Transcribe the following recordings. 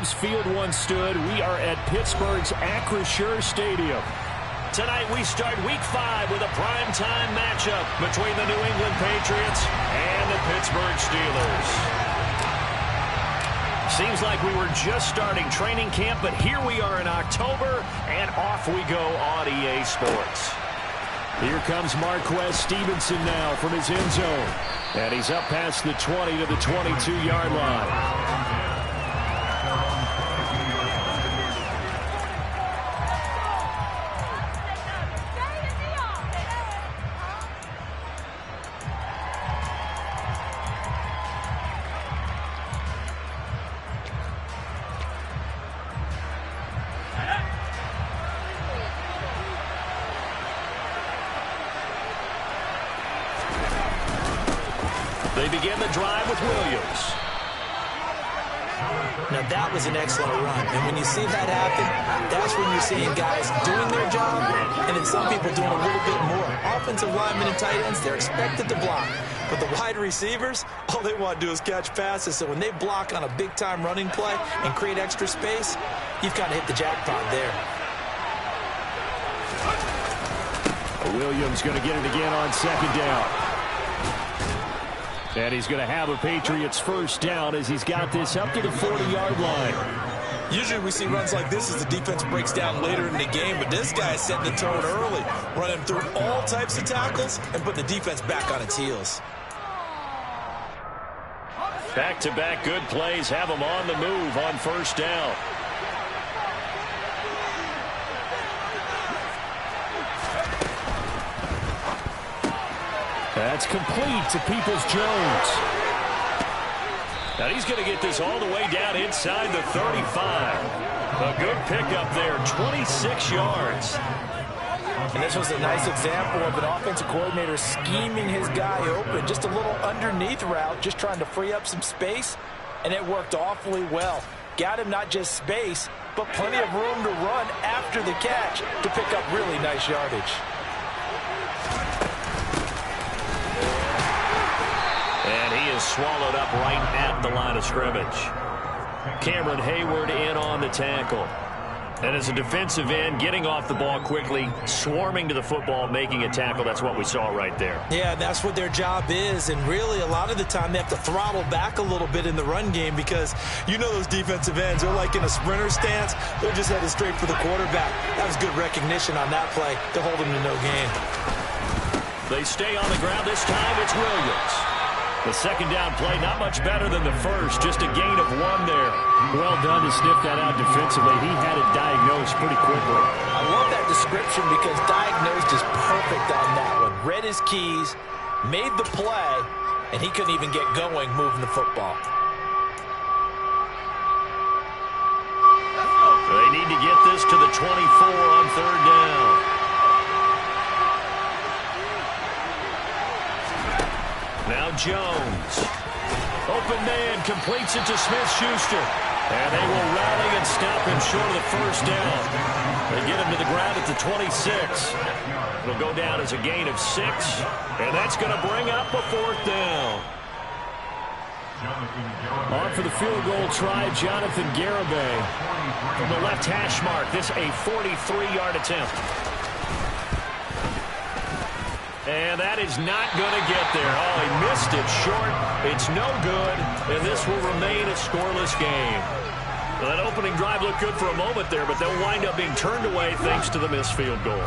Forbes Field once stood. We are at Pittsburgh's Acrisure Stadium. Tonight we start Week 5 with a primetime matchup between the New England Patriots and the Pittsburgh Steelers. Seems like we were just starting training camp, but here we are in October, and off we go on EA Sports. Here comes Marquez Stevenson now from his end zone. And he's up past the 20 to the 22-yard line. They begin the drive with Williams. Now that was an excellent run, and when you see that happen, that's when you're seeing guys doing their job, and then some people doing a little bit more. Offensive linemen and tight ends, they're expected to block, but the wide receivers, all they want to do is catch passes. So when they block on a big-time running play and create extra space, you've got to hit the jackpot there. Williams going to get it again on second down. And he's going to have a Patriots first down as he's got this up to the 40-yard line. Usually we see runs like this as the defense breaks down later in the game, but this guy is setting the tone early, running through all types of tackles and put the defense back on its heels. Back-to-back good plays have them on the move on first down. That's complete to Peoples-Jones. Now he's going to get this all the way down inside the 35. A good pickup there, 26 yards. And this was a nice example of an offensive coordinator scheming his guy open. Just a little underneath route, just trying to free up some space, and it worked awfully well. Got him not just space, but plenty of room to run after the catch to pick up really nice yardage. And he is swallowed up right at the line of scrimmage. Cameron Hayward in on the tackle. And as a defensive end, getting off the ball quickly, swarming to the football, making a tackle, that's what we saw right there. Yeah, that's what their job is, and really a lot of the time they have to throttle back a little bit in the run game because you know those defensive ends, they're like in a sprinter stance, they're just headed straight for the quarterback. That was good recognition on that play to hold him to no gain. They stay on the ground. This time it's Williams. The second down play, not much better than the first, just a gain of 1 there. Well done to sniff that out defensively. He had it diagnosed pretty quickly. I love that description because diagnosed is perfect on that one. Read his keys, made the play, and he couldn't even get going moving the football. They need to get this to the 24 on third down. Now Jones. Open man completes it to Smith-Schuster. And they will rally and stop him short of the first down. They get him to the ground at the 26. It'll go down as a gain of 6. And that's going to bring up a fourth down. On for the field goal try, Jonathan Garibay. From the left hash mark, this a 43-yard attempt. And that is not going to get there. Oh, he missed it short. It's no good, and this will remain a scoreless game. Well, that opening drive looked good for a moment there, but they'll wind up being turned away thanks to the missed field goal.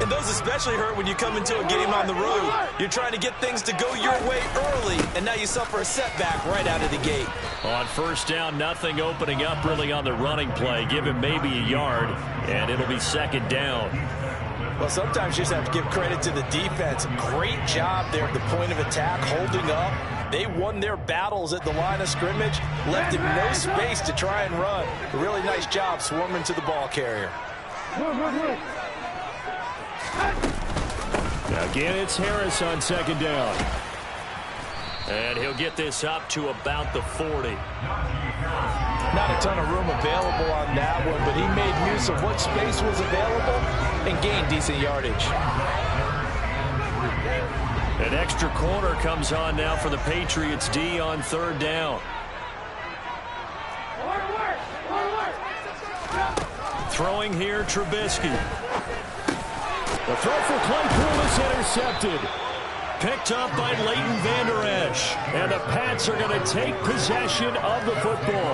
And those especially hurt when you come into a game on the road. You're trying to get things to go your way early, and now you suffer a setback right out of the gate. On first down, nothing opening up really on the running play. Give him maybe a yard, and it'll be second down. Well, sometimes you just have to give credit to the defense. Great job there at the point of attack, holding up. They won their battles at the line of scrimmage, left him no space to try and run. A really nice job swarming to the ball carrier. Again, it's Harris on second down. And he'll get this up to about the 40. Not a ton of room available on that one, but he made use of what space was available and gained decent yardage. An extra corner comes on now for the Patriots D on third down. Throwing here, Trubisky. The throw for Claypool is intercepted. Picked up by Leighton Vander Esch. And the Pats are going to take possession of the football.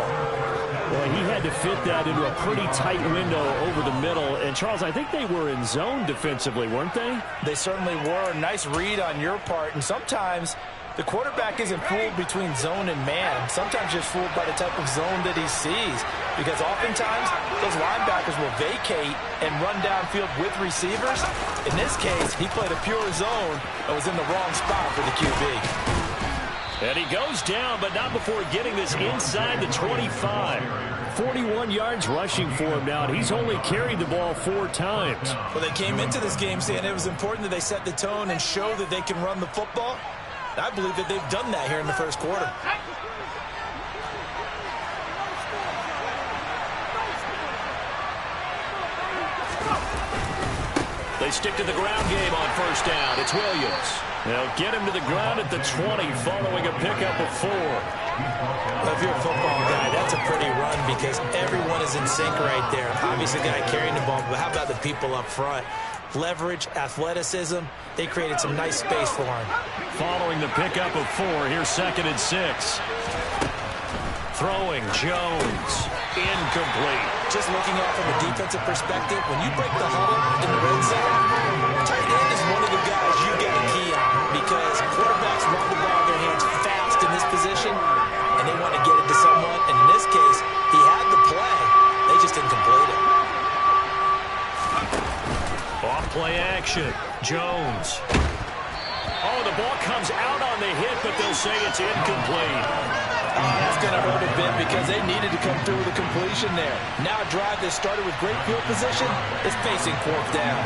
Well, he had to fit that into a pretty tight window over the middle. And, Charles, I think they were in zone defensively, weren't they? They certainly were. Nice read on your part. And sometimes the quarterback isn't fooled between zone and man. Sometimes just fooled by the type of zone that he sees. Because oftentimes, those linebackers will vacate and run downfield with receivers. In this case, he played a pure zone and was in the wrong spot for the QB. And he goes down, but not before getting this inside the 25. 41 yards rushing for him now, and he's only carried the ball 4 times. Well, they came into this game saying it was important that they set the tone and show that they can run the football. I believe that they've done that here in the first quarter. They stick to the ground game on first down. It's Williams. They'll get him to the ground at the 20 following a pickup of 4. Well, if you're a football guy, that's a pretty run because everyone is in sync right there. Obviously, the guy carrying the ball, but how about the people up front? Leverage, athleticism, they created some nice space for him. Following the pickup of 4, here's 2nd and 6. Throwing, Jones, incomplete. Just looking at it from a defensive perspective, when you break the huddle in the red zone, tight end is one of the guys you got to key on because quarterbacks want the ball in their hands fast in this position, and they want to get it to someone. And in this case, he had the play. They just didn't complete it. Off play action, Jones. Oh, the ball comes out on the hit, but they'll say it's incomplete. That's going to hurt a bit because they needed to come through with a completion there. Now a drive that started with great field position is facing 4th down.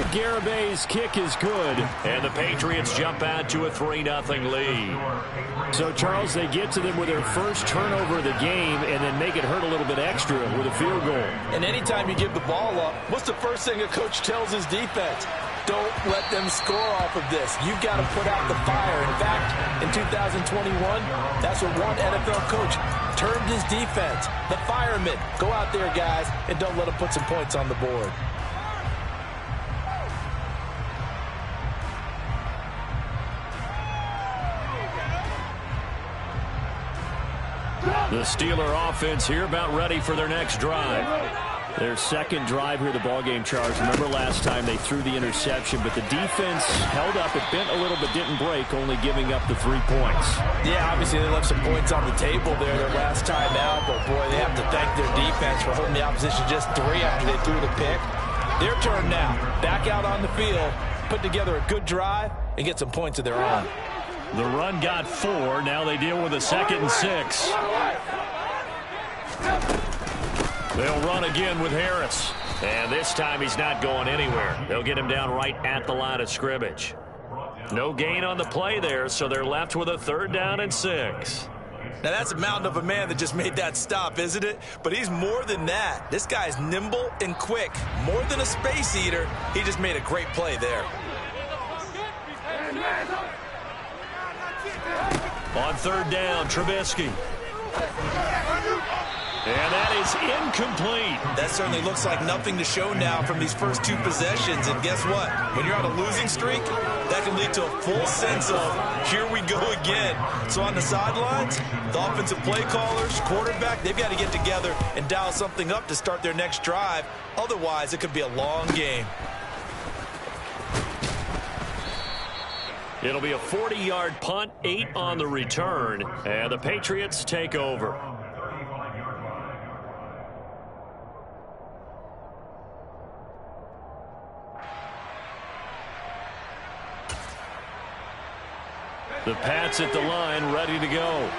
Garabay's kick is good. And the Patriots jump out to a 3-0 lead. So, Charles, they get to them with their first turnover of the game and then make it hurt a little bit extra with a field goal. And anytime you give the ball up, what's the first thing a coach tells his defense? Don't let them score off of this. You've got to put out the fire. In fact, in 2021, that's what one NFL coach termed his defense. The firemen. Go out there, guys, and don't let them put some points on the board. The Steeler offense here about ready for their next drive. Their second drive here, the ballgame, Charles. Remember last time they threw the interception, but the defense held up. It bent a little but didn't break, only giving up the 3 points. Yeah, obviously they left some points on the table there their last time out, but boy, they have to thank their defense for holding the opposition just 3 after they threw the pick. Their turn now. Back out on the field, put together a good drive, and get some points of their own. The run got 4. Now they deal with a 2nd and 6. They'll run again with Harris. And this time he's not going anywhere. They'll get him down right at the line of scrimmage. No gain on the play there, so they're left with a 3rd down and 6. Now that's a mountain of a man that just made that stop, isn't it? But he's more than that. This guy's nimble and quick. More than a space eater, he just made a great play there. On 3rd down, Trubisky. And that is incomplete. That certainly looks like nothing to show now from these first 2 possessions. And guess what? When you're on a losing streak, that can lead to a full sense of, here we go again. So on the sidelines, the offensive play callers, quarterback, they've got to get together and dial something up to start their next drive. Otherwise, it could be a long game. It'll be a 40-yard punt, 8 on the return, and the Patriots take over. The Pats at the line, ready to go.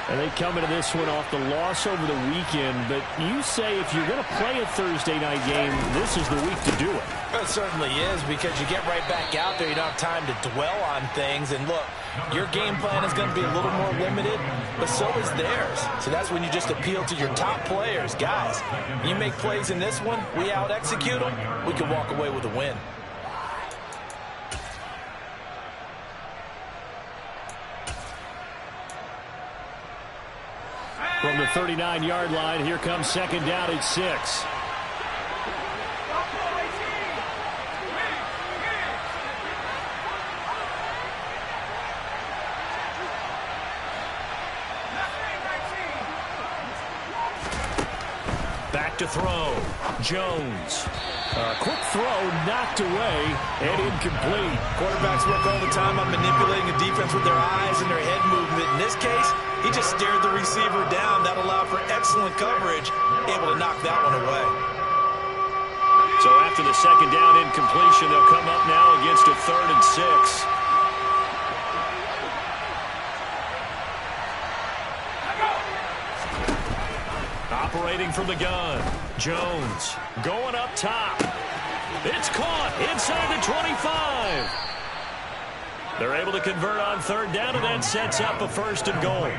And they come into this one off the loss over the weekend. But you say if you're going to play a Thursday night game, this is the week to do it. It certainly is, because you get right back out there. You don't have time to dwell on things. And look, your game plan is going to be a little more limited, but so is theirs. So that's when you just appeal to your top players. Guys, you make plays in this one, we out-execute them, we can walk away with a win. From the 39-yard line, here comes second down at 6. Back to throw. Jones. Quick throw knocked away and incomplete. Quarterbacks work all the time on manipulating a defense with their eyes and their head movement. In this case, he just stared the receiver down. That allowed for excellent coverage, able to knock that one away. So after the second down incompletion, they'll come up now against a 3rd and 6. Operating from the gun. Jones going up top. It's caught inside the 25. They're able to convert on 3rd down, and that sets up a 1st and goal.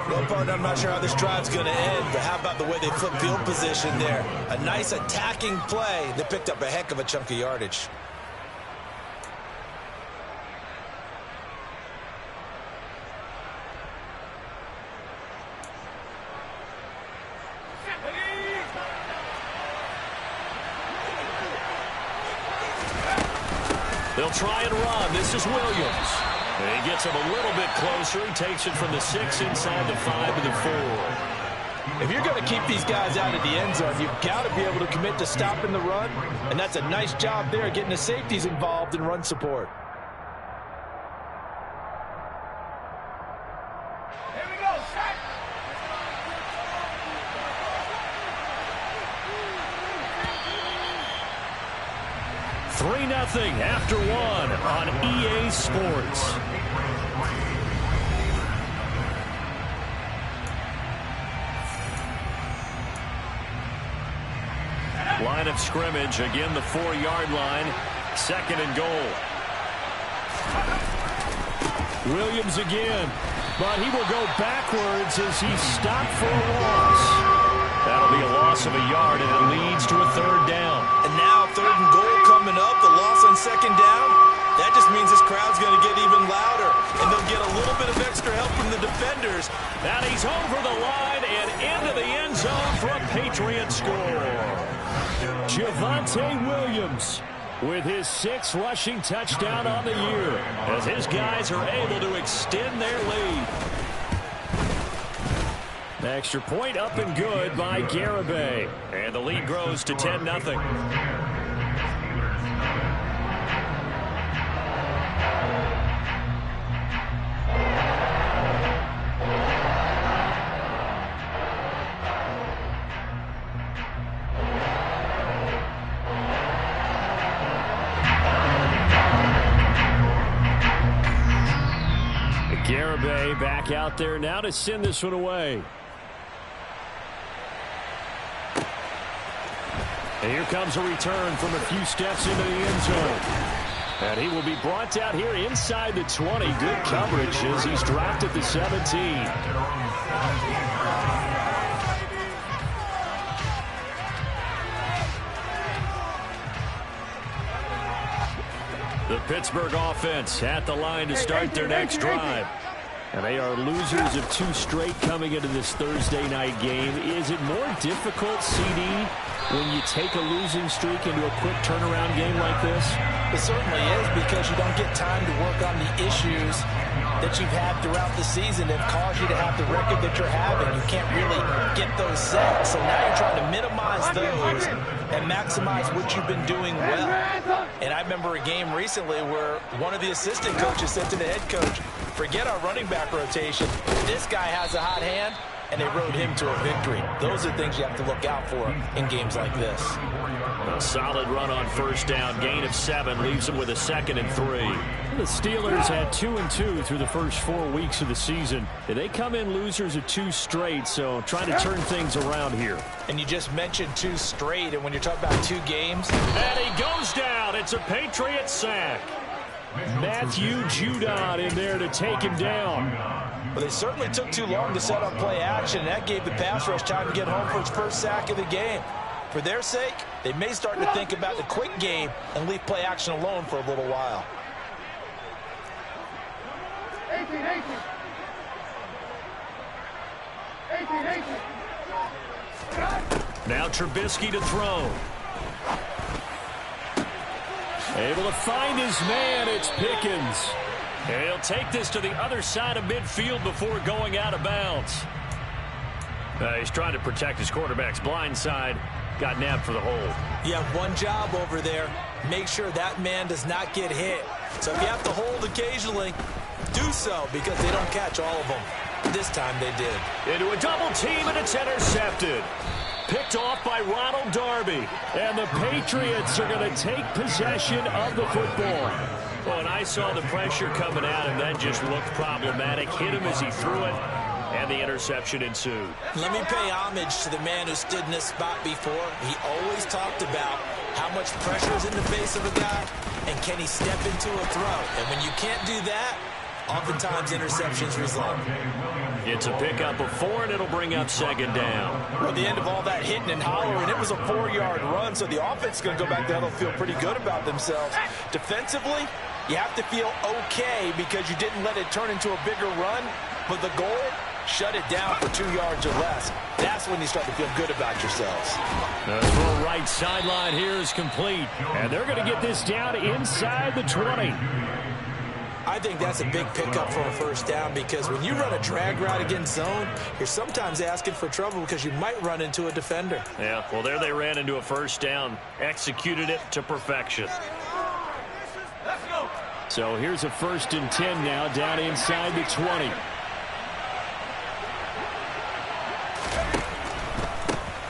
Well, partner, I'm not sure how this drive's going to end, but how about the way they flip field position there? A nice attacking play. They picked up a heck of a chunk of yardage. They'll try and run. This is Williams. And he gets him a little bit closer. He takes it from the 6 inside the 5 to the 4. If you're going to keep these guys out of the end zone, you've got to be able to commit to stopping the run. And that's a nice job there, getting the safeties involved in run support. Here we go, set. 3-0 after 1 on EA Sports. Line of scrimmage, again the 4-yard line, 2nd and goal. Williams again, but he will go backwards as he's stopped for a loss. That'll be a loss of a yard, and it leads to a 3rd down. And now 3rd and goal coming up, the loss on 2nd down. That just means this crowd's going to get even louder, and they'll get a little bit of extra help from the defenders. And he's over the line and into the end zone for a Patriot score. Javonte Williams with his 6th rushing touchdown on the year, as his guys are able to extend their lead. Extra point up and good by Garibay. And the lead grows to 10-0. Garibay back out there now to send this one away. And here comes a return from a few steps into the end zone. And he will be brought down here inside the 20. Good coverage as he's dropped at the 17. The Pittsburgh offense at the line to start their next drive. And they are losers of 2 straight coming into this Thursday night game. Is it more difficult, CD, when you take a losing streak into a quick turnaround game like this? It certainly is, because you don't get time to work on the issues that you've had throughout the season that caused you to have the record that you're having. You can't really get those set. So now you're trying to minimize those and maximize what you've been doing well. And I remember a game recently where one of the assistant coaches said to the head coach, forget our running back rotation. This guy has a hot hand, and they rode him to a victory. Those are things you have to look out for in games like this. A solid run on 1st down. Gain of 7 leaves them with a 2nd and 3. The Steelers had 2-2 through the first 4 weeks of the season. They come in losers of 2 straight, so trying to turn things around here. And you just mentioned 2 straight, and when you're talking about 2 games. And he goes down. It's a Patriot sack. Matthew Judon in there to take him down. Well, they certainly took too long to set up play action, and that gave the pass rush time to get home for its first sack of the game. For their sake, they may start to think about the quick game and leave play action alone for a little while. 18. Now Trubisky to throw. Able to find his man. It's Pickens. And he'll take this to the other side of midfield before going out of bounds. He's trying to protect his quarterback's blind side. Got nabbed for the hold. You have one job over there. Make sure that man does not get hit. So if you have to hold occasionally, do so, because they don't catch all of them. This time they did. Into a double team, and it's intercepted. Picked off by Ronald Darby. And the Patriots are going to take possession of the football. Well, and I saw the pressure coming at him. That just looked problematic. Hit him as he threw it, and the interception ensued. Let me pay homage to the man who stood in this spot before. He always talked about how much pressure is in the face of a guy, and can he step into a throw. And when you can't do that, oftentimes interceptions result. It's a pickup of 4, and it'll bring up second down. Well, at the end of all that hitting and hollering, it was a 4-yard run, so the offense is going to go back there. They'll feel pretty good about themselves. Defensively, you have to feel okay because you didn't let it turn into a bigger run, but the goal, shut it down for 2 yards or less. That's when you start to feel good about yourselves. The throw right sideline here is complete, and they're going to get this down inside the 20. I think that's a big pickup for a first down, because when you run a drag route against zone, you're sometimes asking for trouble because you might run into a defender. Yeah, well, there they ran into a first down, executed it to perfection. So here's a 1st and 10 now, down inside the 20.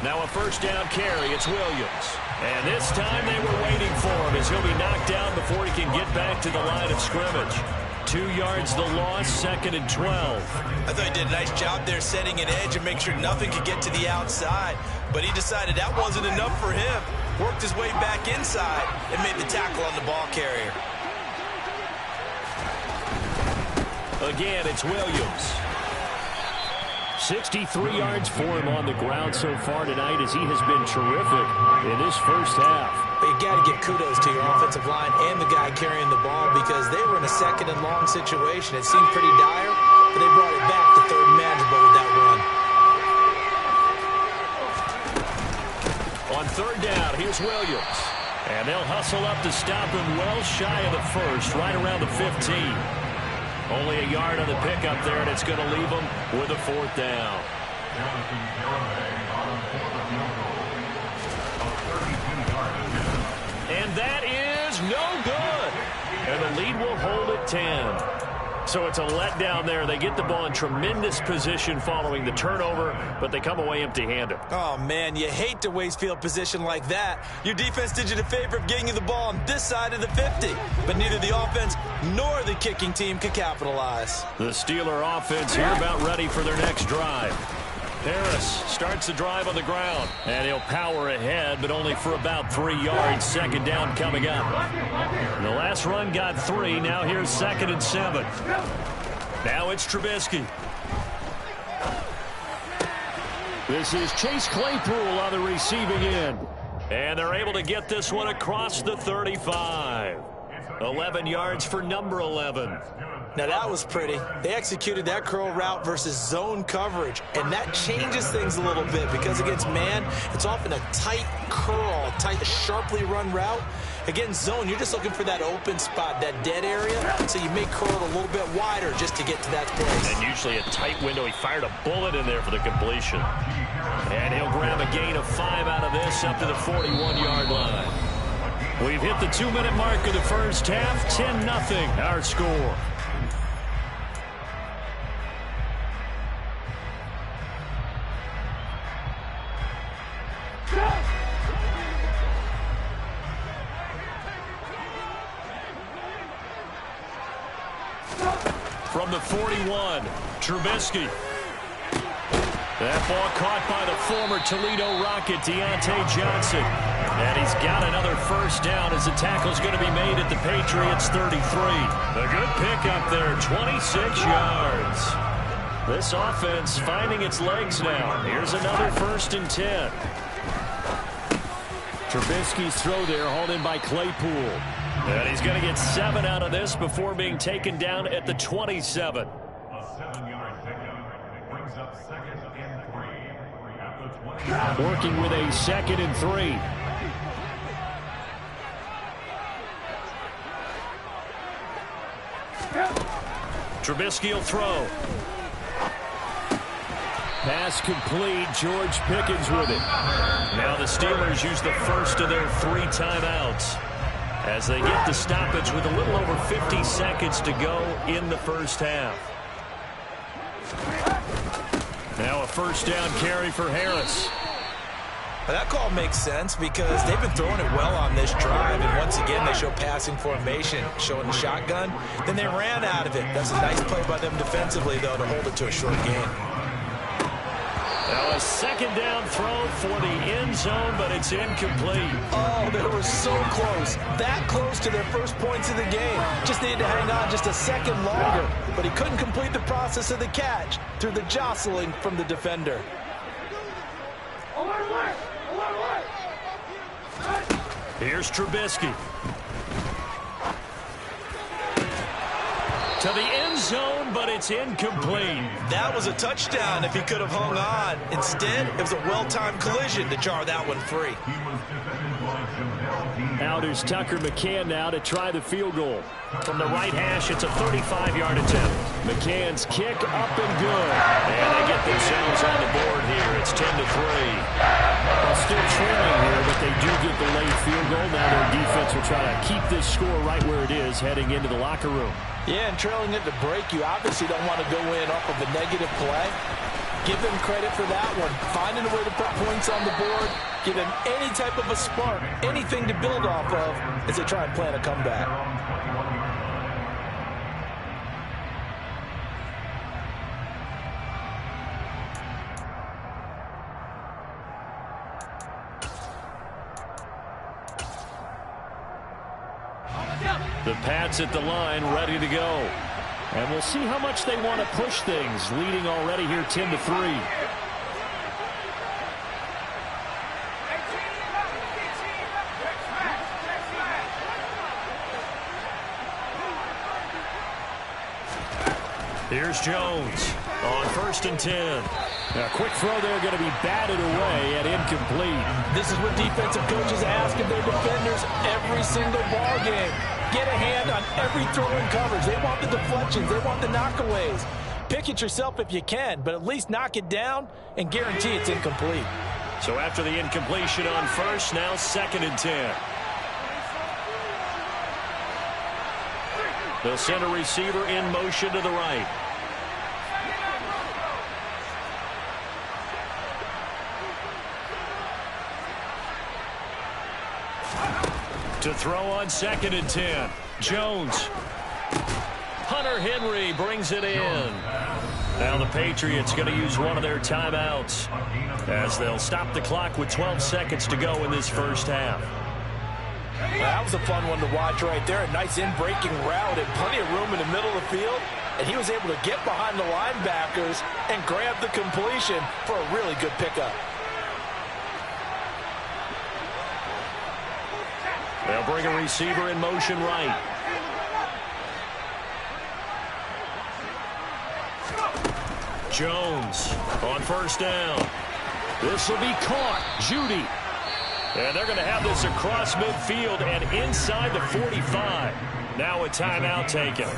Now a first down carry. It's Williams. And this time they were waiting for him, as he'll be knocked down before he can get back to the line of scrimmage. 2 yards the loss, 2nd and 12. I thought he did a nice job there setting an edge and making sure nothing could get to the outside. But he decided that wasn't enough for him. Worked his way back inside and made the tackle on the ball carrier. Again, it's Williams. 63 yards for him on the ground so far tonight, as he has been terrific in this first half. But you got to give kudos to your offensive line and the guy carrying the ball, because they were in a 2nd and long situation. It seemed pretty dire, but they brought it back to 3rd manageable with that On run. 3rd down, here's Williams. And they'll hustle up to stop him well shy of the 1st, right around the 15. Only a yard on the pickup there, and it's going to leave them with a 4th down. And that is no good. And the lead will hold at 10. So it's a letdown there. They get the ball in tremendous position following the turnover, but they come away empty-handed. Oh, man, you hate to waste field position like that. Your defense did you the favor of getting you the ball on this side of the 50. But neither the offense nor the kicking team could capitalize. The Steeler offense here about ready for their next drive. Harris starts the drive on the ground, and he'll power ahead, but only for about 3 yards. 2nd down coming up. The last run got 3. Now here's 2nd and 7. Now it's Trubisky. This is Chase Claypool on the receiving end. And they're able to get this one across the 35. 11 yards for number 11. Now that was pretty. They executed that curl route versus zone coverage, and that changes things a little bit, because against man, it's often a tight curl, tight, sharply run route. Against zone, you're just looking for that open spot, that dead area, so you may curl it a little bit wider just to get to that place. And usually a tight window. He fired a bullet in there for the completion. And he'll grab a gain of 5 out of this up to the 41-yard line. We've hit the 2-minute mark of the first half. 10-0 our score. From the 41, Trubisky. That ball caught by the former Toledo Rocket, Deontay Johnson. And he's got another first down as the tackle's going to be made at the Patriots 33. A good pickup there, 26 yards. This offense finding its legs now. Here's another 1st and 10. Trubisky's throw there, hauled in by Claypool. And he's going to get 7 out of this before being taken down at the 27. A 7-yard pickup brings up 2nd Working with a 2nd and 3. Trubisky will throw. Pass complete. George Pickens with it. Now the Steelers use the first of their 3 timeouts as they get the stoppage with a little over 50 seconds to go in the first half. Now a first down carry for Harris. Well, that call makes sense because they've been throwing it well on this drive, and once again they show passing formation, showing the shotgun. Then they ran out of it. That's a nice play by them defensively, though, to hold it to a short gain. Now a 2nd down throw for the end zone, but it's incomplete. Oh, they were so close. That close to their first points of the game. Just needed to hang on just a second longer, but he couldn't complete the process of the catch through the jostling from the defender. Here's Trubisky. To the end zone, but it's incomplete. That was a touchdown if he could have hung on. Instead, it was a well-timed collision to jar that one free. Out is Tucker McCann now to try the field goal. From the right hash, it's a 35-yard attempt. McCann's kick up and good. And they get themselves on the board here. It's 10-3. Well, still trailing here, but they do get the late field goal. Now their defense will try to keep this score right where it is heading into the locker room. Yeah, and trailing it to break, you obviously don't want to go in off of a negative play. Give them credit for that one. Finding a way to put points on the board, give them any type of a spark, anything to build off of as they try and plan a comeback. The Pats at the line, ready to go. And we'll see how much they want to push things, leading already here 10-3. Here's Jones on 1st and 10. A quick throw there going to be batted away and incomplete. This is what defensive coaches ask of their defenders every single ball game. Get a hand on every throw and coverage. They want the deflections. They want the knockaways. Pick it yourself if you can, but at least knock it down and guarantee it's incomplete. So after the incompletion on 1st, now 2nd and 10. They'll send a receiver in motion to the right. To throw on 2nd and 10. Jones. Hunter Henry brings it in. Now the Patriots going to use one of their timeouts as they'll stop the clock with 12 seconds to go in this first half. Well, that was a fun one to watch right there. A nice in-breaking route and plenty of room in the middle of the field. And he was able to get behind the linebackers and grab the completion for a really good pickup. They'll bring a receiver in motion right. Jones on 1st down. This will be caught. Judy. And they're going to have this across midfield and inside the 45. Now a timeout taken.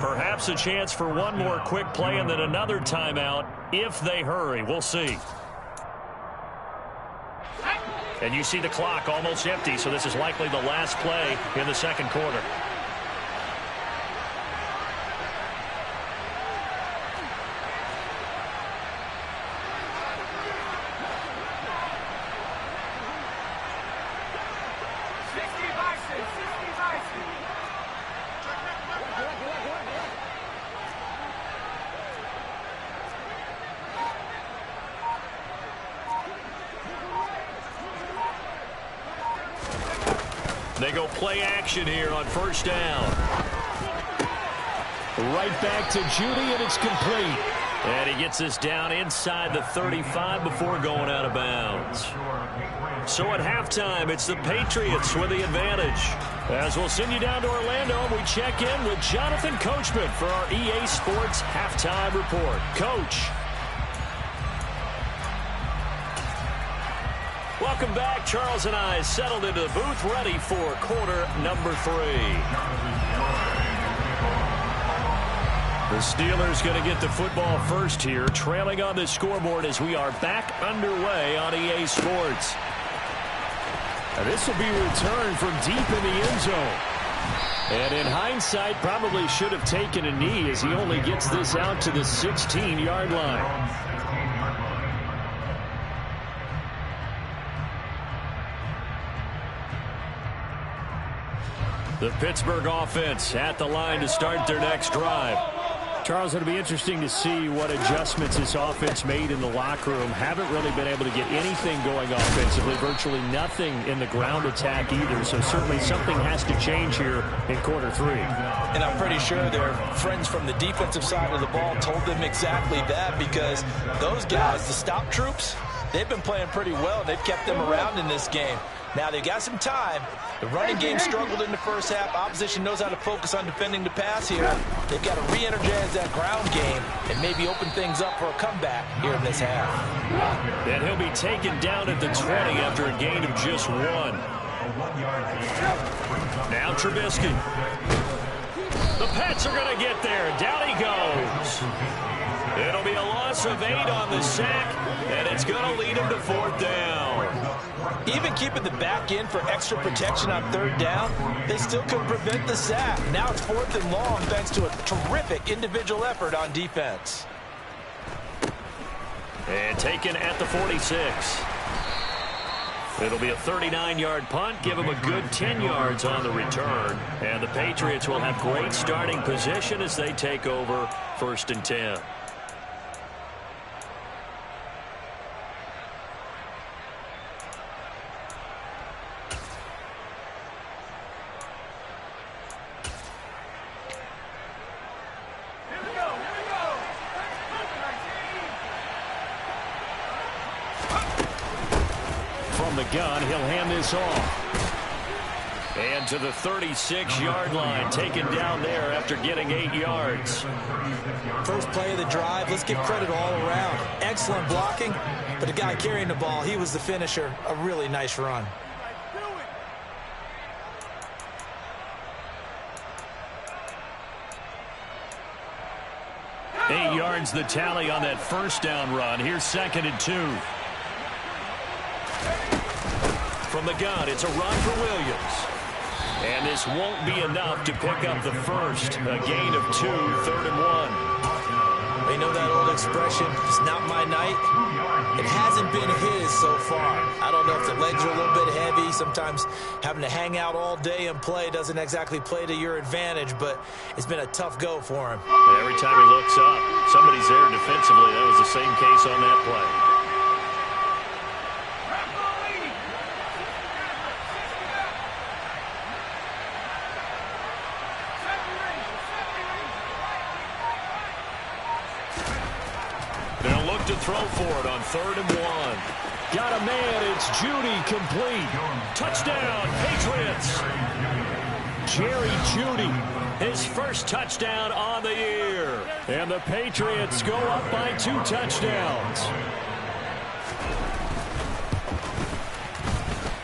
Perhaps a chance for one more quick play and then another timeout if they hurry. We'll see. And you see the clock almost empty, so this is likely the last play in the second quarter. They go play action here on 1st down. Right back to Judy, and it's complete. And he gets this down inside the 35 before going out of bounds. So at halftime, it's the Patriots with the advantage. As we'll send you down to Orlando, and we check in with Jonathan Coachman for our EA Sports Halftime Report. Coach. Welcome back. Charles and I settled into the booth, ready for quarter number 3. The Steelers going to get the football first here, trailing on the scoreboard as we are back underway on EA Sports. Now this will be returned from deep in the end zone. And in hindsight, probably should have taken a knee as he only gets this out to the 16-yard line. The Pittsburgh offense at the line to start their next drive. Charles, it'll be interesting to see what adjustments this offense made in the locker room. Haven't really been able to get anything going offensively. Virtually nothing in the ground attack either. So certainly something has to change here in quarter 3. And I'm pretty sure their friends from the defensive side of the ball told them exactly that, because those guys, the stop troops, they've been playing pretty well. They've kept them around in this game. Now they've got some time. The running game struggled in the first half. Opposition knows how to focus on defending the pass here. They've got to re-energize that ground game and maybe open things up for a comeback here in this half. And he'll be taken down at the 20 after a gain of just 1. Now Trubisky. The Pats are going to get there. Down he goes. It'll be a loss of 8 on the sack, and it's going to lead him to 4th down. Even keeping the back in for extra protection on 3rd down, they still couldn't prevent the sack. Now it's 4th and long thanks to a terrific individual effort on defense. And taken at the 46. It'll be a 39-yard punt, give him a good 10 yards on the return. And the Patriots will have great starting position as they take over 1st and 10. Gun, he'll hand this off. And to the 36-yard line, taken down there after getting 8 yards. First play of the drive, let's give credit all around. Excellent blocking, but the guy carrying the ball, he was the finisher. A really nice run. Eight yards the tally on that first down run. Here's 2nd and 2. From the gun, it's a run for Williams. And this won't be enough to pick up the first. A gain of 2, 3rd and 1. They know that old expression, it's not my night. It hasn't been his so far. I don't know if the legs are a little bit heavy. Sometimes having to hang out all day and play doesn't exactly play to your advantage, but it's been a tough go for him. Every time he looks up, somebody's there defensively. That was the same case on that play. To throw for it on 3rd and 1. Got a man, it's Jeudy, complete. Touchdown, Patriots. Jerry Jeudy, his first touchdown on the year. And the Patriots go up by 2 touchdowns.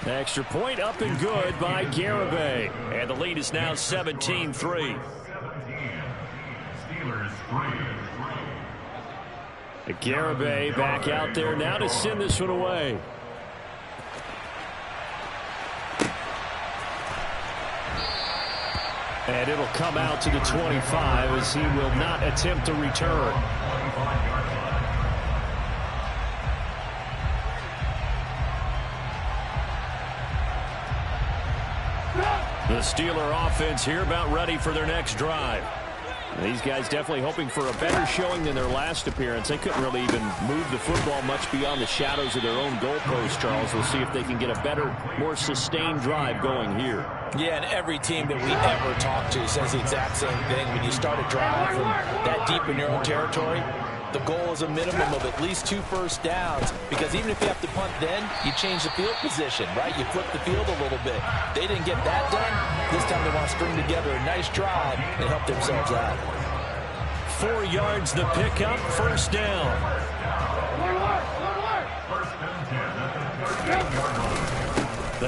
Extra point up and good by Garibay. And the lead is now 17-3. Garibay back out there now to send this one away. And it'll come out to the 25 as he will not attempt to return. The Steeler offense here about ready for their next drive. These guys definitely hoping for a better showing than their last appearance. They couldn't really even move the football much beyond the shadows of their own goalpost, Charles. We'll see if they can get a better, more sustained drive going here. Yeah, and every team that we ever talk to says the exact same thing. When you start a drive from that deep in your own territory, the goal is a minimum of at least 2 first downs, because even if you have to punt then, you change the field position, right? You flip the field a little bit. They didn't get that done. This time they want to string together a nice drive and help themselves out. 4 yards the pickup, 1st down.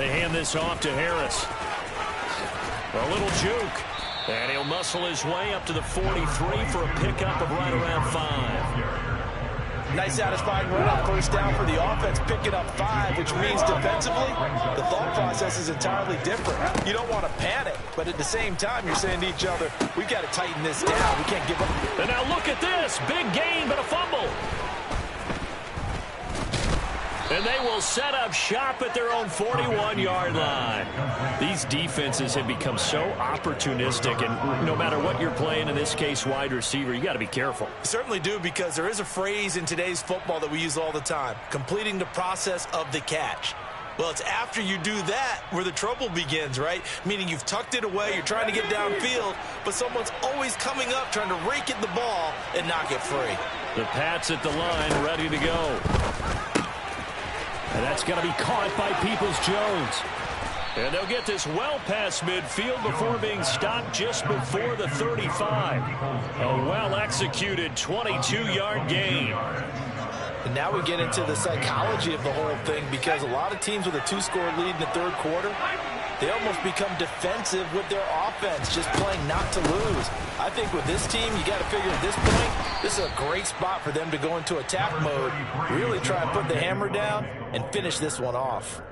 they hand this off to Harris. A little juke. And he'll muscle his way up to the 43 for a pickup of right around 5. Nice satisfying run on first down for the offense, picking up 5, which means defensively, the thought process is entirely different. You don't want to panic, but at the same time, you're saying to each other, we've got to tighten this down. We can't give up. And now look at this. Big gain, but a fumble. And they will set up shop at their own 41-yard line. These defenses have become so opportunistic, and no matter what you're playing, in this case wide receiver, you got to be careful. You certainly do, because there is a phrase in today's football that we use all the time, completing the process of the catch. Well, it's after you do that where the trouble begins, right? Meaning you've tucked it away, you're trying to get downfield, but someone's always coming up trying to rake at the ball and knock it free. The Pats at the line, ready to go. And that's going to be caught by Peoples-Jones. And they'll get this well past midfield before being stopped just before the 35. A well-executed 22-yard gain. And now we get into the psychology of the whole thing, because a lot of teams with a 2-score lead in the third quarter, they almost become defensive with their offense, just playing not to lose. I think with this team, you got to figure at this point, this is a great spot for them to go into attack mode, really try and put the hammer down and finish this one off.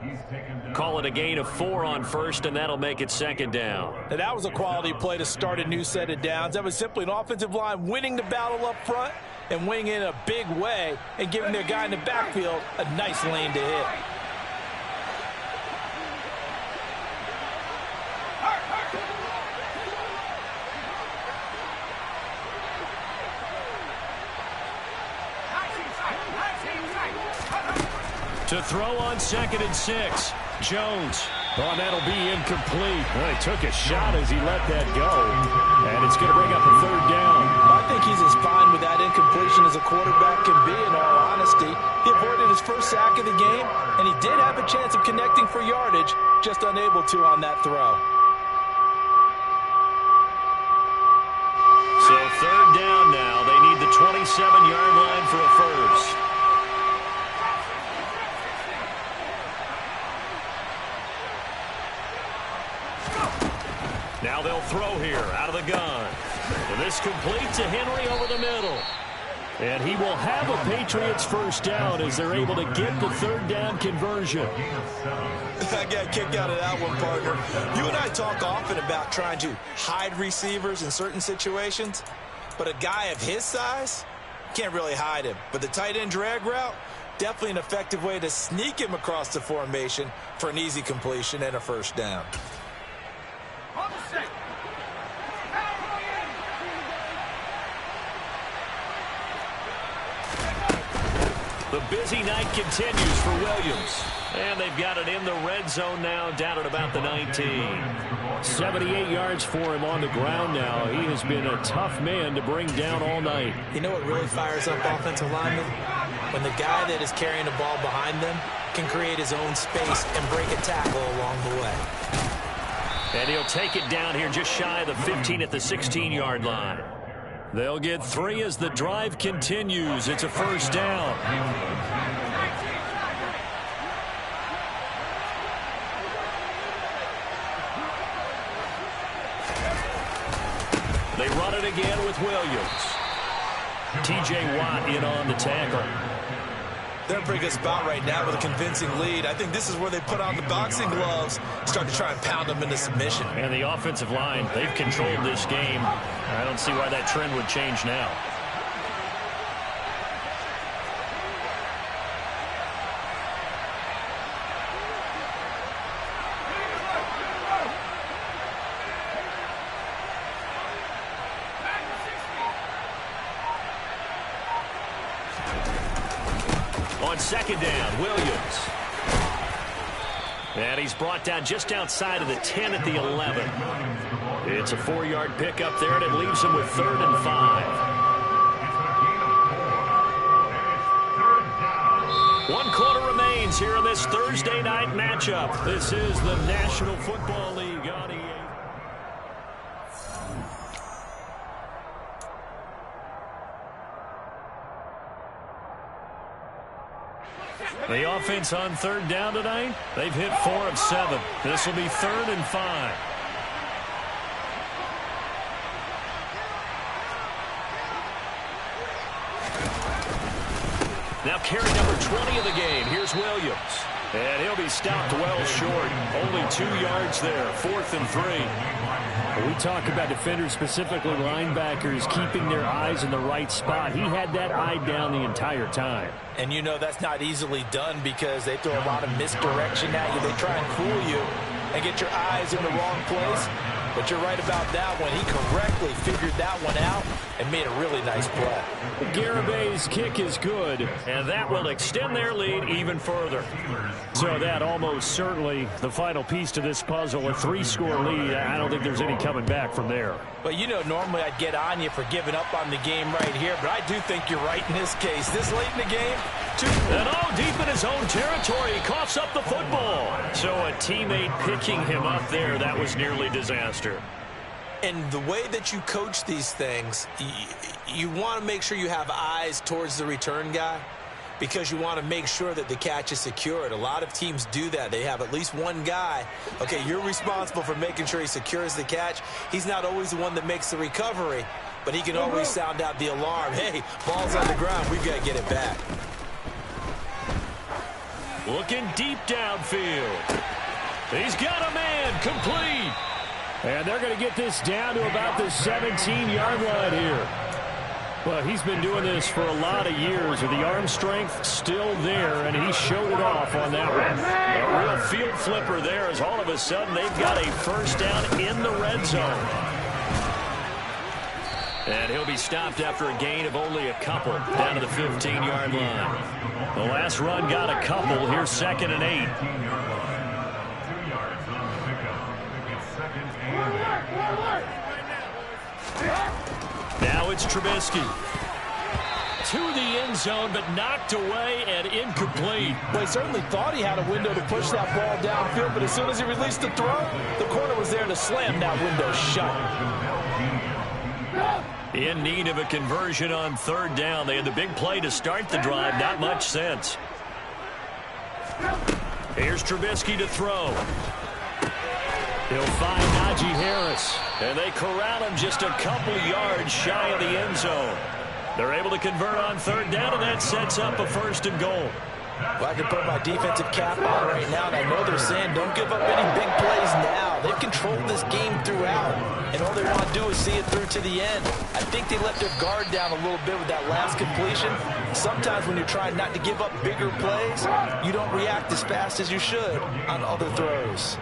Call it a gain of 4 on first, and that'll make it second down. Now, that was a quality play to start a new set of downs. That was simply an offensive line winning the battle up front and winning in a big way and giving their guy in the backfield a nice lane to hit. To throw on 2nd and 6, Jones. Oh, and that'll be incomplete. Well, he took a shot as he let that go. And it's going to bring up a 3rd down. I think he's as fine with that incompletion as a quarterback can be, in all honesty. He avoided his first sack of the game, and he did have a chance of connecting for yardage, just unable to on that throw. So 3rd down now. They need the 27-yard line for a first. Now they'll throw here out of the gun. And this complete to Henry over the middle. And he will have a Patriots first down as they're able to get the 3rd down conversion. I got a kick out of that one, partner. You and I talk often about trying to hide receivers in certain situations, but a guy of his size can't really hide him. But the tight end drag route, definitely an effective way to sneak him across the formation for an easy completion and a first down. The busy night continues for Williams. And they've got it in the red zone now, down at about the 19. 78 yards for him on the ground now. He has been a tough man to bring down all night. You know what really fires up offensive linemen? When the guy that is carrying the ball behind them can create his own space and break a tackle along the way. And he'll take it down here just shy of the 15 at the 16-yard line. They'll get 3 as the drive continues. It's a first down. They run it again with Williams. T.J. Watt in on the tackle. They're in a pretty good spot right now with a convincing lead. I think this is where they put on the boxing gloves, start to try and pound them into submission. And the offensive line, they've controlled this game. I don't see why that trend would change now. On 2nd down, Williams. And he's brought down just outside of the 10 at the 11. It's a 4-yard pickup there, and it leaves him with 3rd and 5. 1 quarter remains here in this Thursday night matchup. This is the National Football League on EA. The offense on third down tonight, they've hit 4 of 7. This will be 3rd and 5. Now carry number 20 of the game. Here's Williams. And he'll be stopped well short. Only 2 yards there. 4th and 3. When we talk about defenders, specifically linebackers, keeping their eyes in the right spot. He had that eye down the entire time. And you know that's not easily done because they throw a lot of misdirection at you. They try and fool you and get your eyes in the wrong place. But you're right about that one. He correctly figured that one out and made a really nice play. Garabay's kick is good. And that will extend their lead even further. So that almost certainly the final piece to this puzzle, a 3-score lead. I don't think there's any coming back from there. But you know, normally I'd get on you for giving up on the game right here, but I do think you're right in this case. This late in the game, and deep in his own territory, he coughs up the football. So a teammate picking him up there, that was nearly disaster. And the way that you coach these things, you want to make sure you have eyes towards the return guy because you want to make sure that the catch is secured. A lot of teams do that. They have at least one guy. Okay, you're responsible for making sure he secures the catch. He's not always the one that makes the recovery, but he can always sound out the alarm. Hey, ball's on the ground. We've got to get it back. Looking deep downfield. He's got a man complete. And they're going to get this down to about the 17-yard line here. Well, he's been doing this for a lot of years with the arm strength still there, and he showed it off on that one. A real field flipper there as all of a sudden they've got a first down in the red zone. And he'll be stopped after a gain of only a couple down to the 15-yard line. The last run got a couple. Here's 2nd and 8. Now it's Trubisky. To the end zone, but knocked away and incomplete. Well, he certainly thought he had a window to push that ball downfield, but as soon as he released the throw, the corner was there to slam that window shut. In need of a conversion on 3rd down. They had the big play to start the drive. Not much sense. Here's Trubisky to throw. He'll find Najee Harris. And they corral him just a couple yards shy of the end zone. They're able to convert on 3rd down, and that sets up a 1st and goal. Well, I can put my defensive cap on right now, and I know they're saying don't give up any big plays now. They've controlled this game throughout, and all they want to do is see it through to the end. I think they let their guard down a little bit with that last completion. Sometimes when you're trying not to give up bigger plays, you don't react as fast as you should on other throws.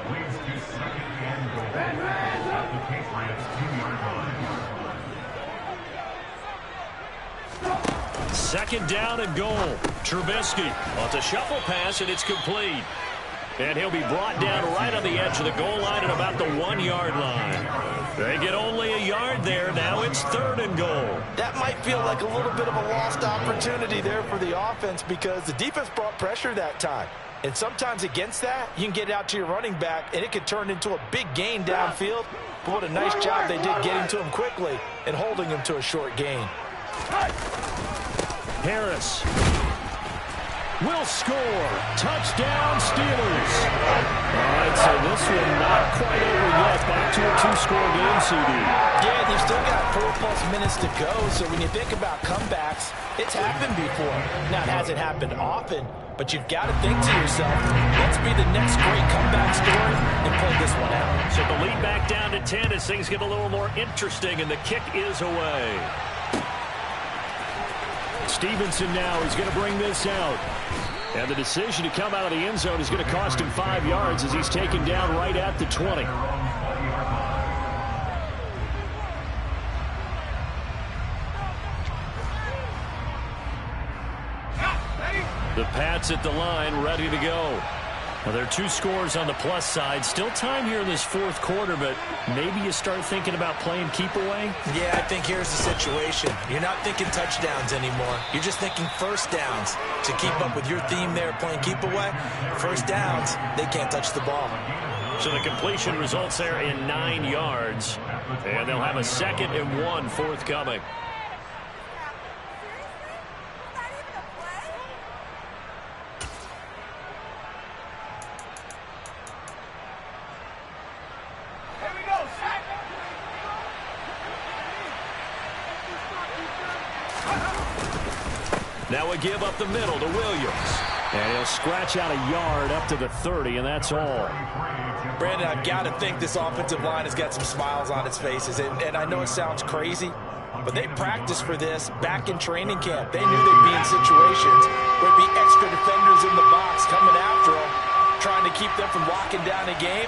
2nd down and goal. Trubisky wants a shuffle pass, and it's complete. And he'll be brought down right on the edge of the goal line at about the 1-yard line. They get only a yard there. Now it's 3rd and goal. That might feel like a little bit of a lost opportunity there for the offense because the defense brought pressure that time. And sometimes against that, you can get out to your running back, and it could turn into a big gain downfield. But what a nice job they did getting to him quickly and holding him to a short gain. Harris will score. Touchdown, Steelers. All right, so this one not quite over yet. Back to a 2-score game, CD. Yeah, and you've still got 4+ minutes to go. So when you think about comebacks, it's happened before. Now, it hasn't happened often, but you've got to think to yourself, let's be the next great comeback story and play this one out. So the lead back down to 10 as things get a little more interesting, and the kick is away. Stevenson now is going to bring this out. And the decision to come out of the end zone is going to cost him 5 yards as he's taken down right at the 20. The Pats at the line, ready to go. Well, there are 2 scores on the plus side. Still time here in this 4th quarter, but maybe you start thinking about playing keep away? Yeah, I think here's the situation. You're not thinking touchdowns anymore. You're just thinking first downs. To keep up with your theme there, playing keep away, first downs, they can't touch the ball. So the completion results there in 9 yards. And they'll have a 2nd and 1 forthcoming. Now we give up the middle to Williams. And he'll scratch out a yard up to the 30, and that's all. Brandon, I've got to think this offensive line has got some smiles on its faces. And I know it sounds crazy, but they practiced for this back in training camp. They knew they'd be in situations where there'd be extra defenders in the box coming after them, trying to keep them from locking down a game.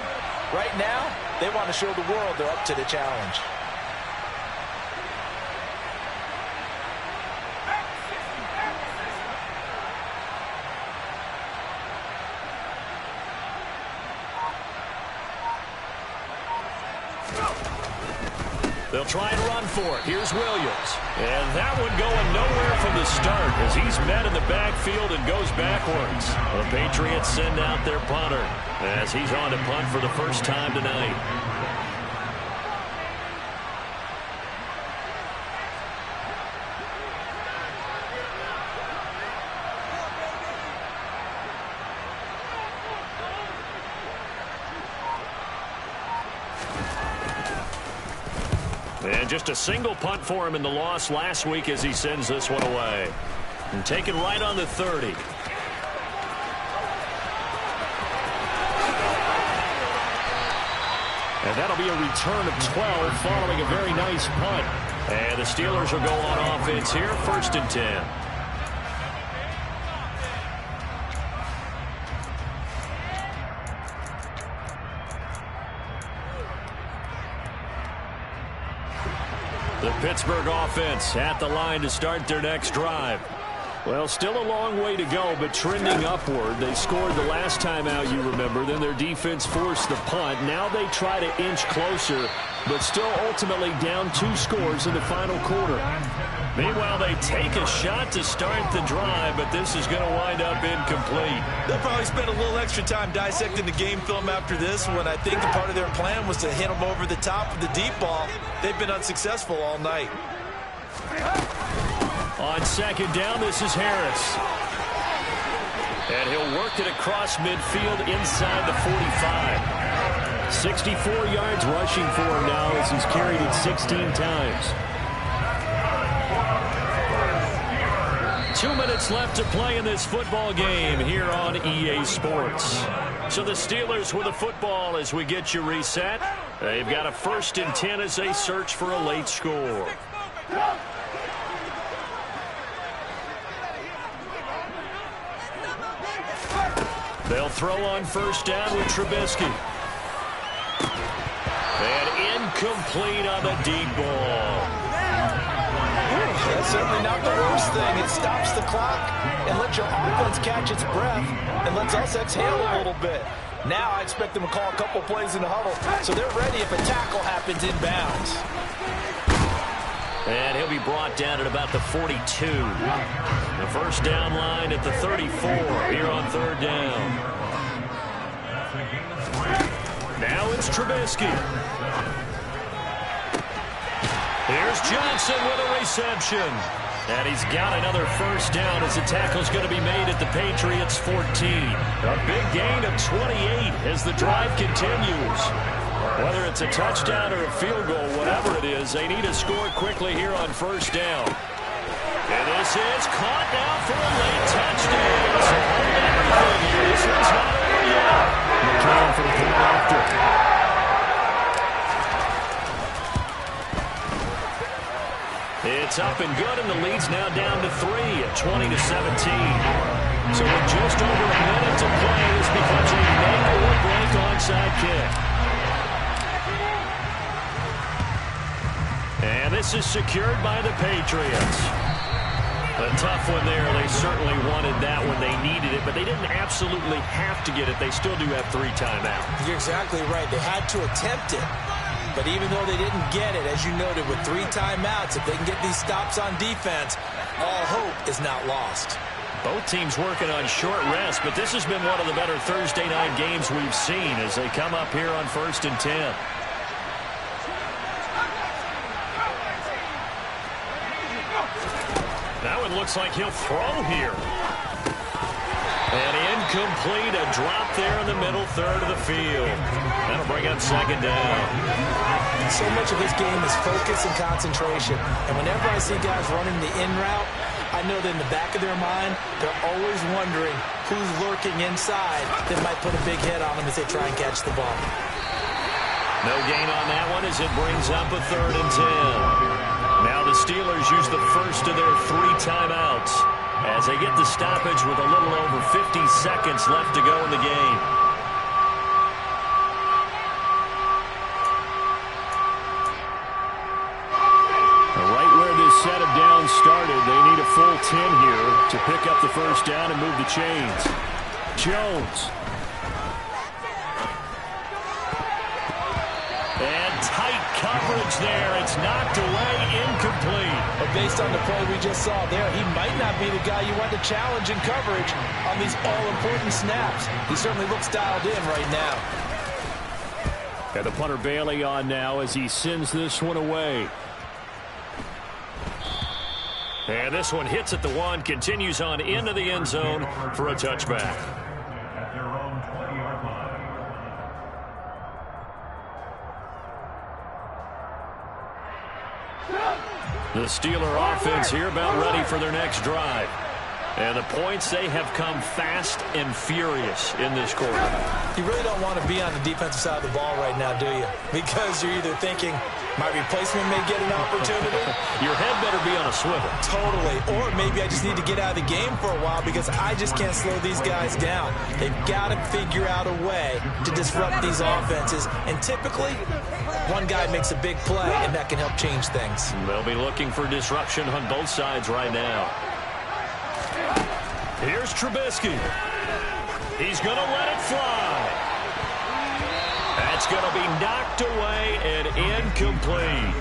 Right now, they want to show the world they're up to the challenge. They'll try and run for it. Here's Williams. And that one going nowhere from the start as he's met in the backfield and goes backwards. The Patriots send out their punter as he's on to punt for the first time tonight. And just a single punt for him in the loss last week as he sends this one away. And taken right on the 30. And that'll be a return of 12 following a very nice punt. And the Steelers will go on offense here, 1st and 10. The Pittsburgh offense at the line to start their next drive. Well, still a long way to go, but trending upward. They scored the last time out, you remember. Then their defense forced the punt. Now they try to inch closer, but still ultimately down 2 scores in the final quarter. Meanwhile, they take a shot to start the drive, but this is going to wind up incomplete. They'll probably spend a little extra time dissecting the game film after this when I think the part of their plan was to hit them over the top of the deep ball. They've been unsuccessful all night. On 2nd down, this is Harris. And he'll work it across midfield inside the 45. 64 yards rushing for him now as he's carried it 16 times. 2 minutes left to play in this football game here on EA Sports. So the Steelers with the football as we get you reset. They've got a 1st and 10 as they search for a late score. They'll throw on 1st down with Trubisky. And incomplete on the deep ball. That's certainly not the worst thing. It stops the clock and lets your offense catch its breath and lets us exhale a little bit. Now I expect them to call a couple plays in the huddle so they're ready if a tackle happens inbounds. And he'll be brought down at about the 42. The 1st down line at the 34 here on 3rd down. Now it's Trubisky. Here's Johnson with a reception. And he's got another 1st down as the tackle's going to be made at the Patriots 14. A big gain of 28 as the drive continues. Whether it's a touchdown or a field goal, whatever it is, they need to score quickly here on 1st down. And this is caught now for a late touchdown. So everything here. This one's not over yet. McCann for the point after. It's up and good, and the lead's now down to 3 at 20-17. So with just over a minute to play, this becomes a make or break onside kick. And this is secured by the Patriots. A tough one there. They certainly wanted that when they needed it, but they didn't absolutely have to get it. They still do have 3 timeouts. You're exactly right. They had to attempt it. But even though they didn't get it, as you noted, with 3 timeouts, if they can get these stops on defense, all hope is not lost. Both teams working on short rest, but this has been one of the better Thursday night games we've seen as they come up here on 1st and 10. That one looks like he'll throw here. And incomplete, a drop there in the middle third of the field. That'll bring up 2nd down. So much of this game is focus and concentration. And whenever I see guys running the in route, I know that in the back of their mind, they're always wondering who's lurking inside that might put a big hit on them as they try and catch the ball. No gain on that one as it brings up a 3rd and 10. Now the Steelers use the first of their 3 timeouts as they get the stoppage with a little over 50 seconds left to go in the game. Right where this set of downs started, they need a full 10 here to pick up the first down and move the chains. Jones. And tight coverage there. It's knocked away, incomplete. But based on the play we just saw there, he might not be the guy you want to challenge in coverage on these all-important snaps. He certainly looks dialed in right now. And the punter Bailey on now as he sends this one away. And this one hits at the 1, continues on into the end zone for a touchback. The Steeler offense here about ready for their next drive. And the points, they have come fast and furious in this quarter. You really don't want to be on the defensive side of the ball right now, do you? Because you're either thinking, my replacement may get an opportunity. Your head better be on a swivel. Totally. Or maybe I just need to get out of the game for a while because I just can't slow these guys down. They've got to figure out a way to disrupt these offenses. And typically, one guy makes a big play, and that can help change things. They'll be looking for disruption on both sides right now. Here's Trubisky. He's going to let it fly. That's going to be knocked away and incomplete.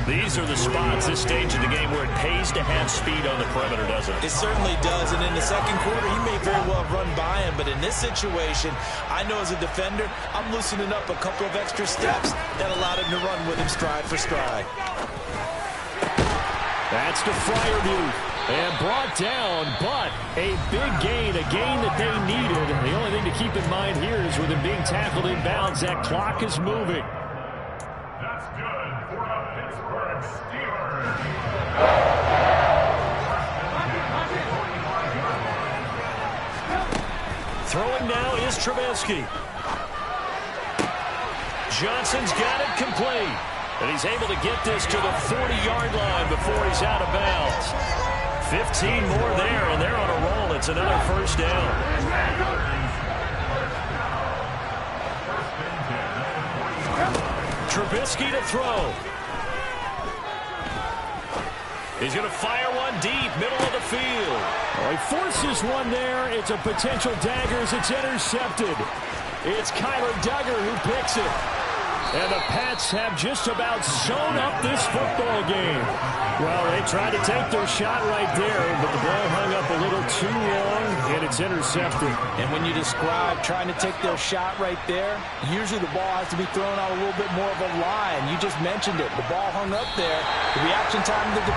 These are the spots, this stage of the game, where it pays to have speed on the perimeter, doesn't it? It certainly does, and in the second quarter, he may very well run by him, but in this situation, I know as a defender, I'm loosening up a couple of extra steps that allowed him to run with him stride for stride. That's to Freiermuth. And brought down, but a big gain, a gain that they needed. The only thing to keep in mind here is with him being tackled inbounds, that clock is moving. That's good for the Pittsburgh Steelers. Throwing now is Trubisky. Johnson's got it complete. And he's able to get this to the 40-yard line before he's out of bounds. 15 more there, and they're on a roll. It's another first down. Trubisky to throw. He's going to fire one deep, middle of the field. Well, he forces one there. It's a potential dagger as it's intercepted. It's Kyler Duggar who picks it. And the Pats have just about sewn up this football game. Well, they tried to take their shot right there, but the ball hung up a little too long, and it's intercepted. And when you describe trying to take their shot right there, usually the ball has to be thrown out a little bit more of a line. You just mentioned it. The ball hung up there. The reaction time of the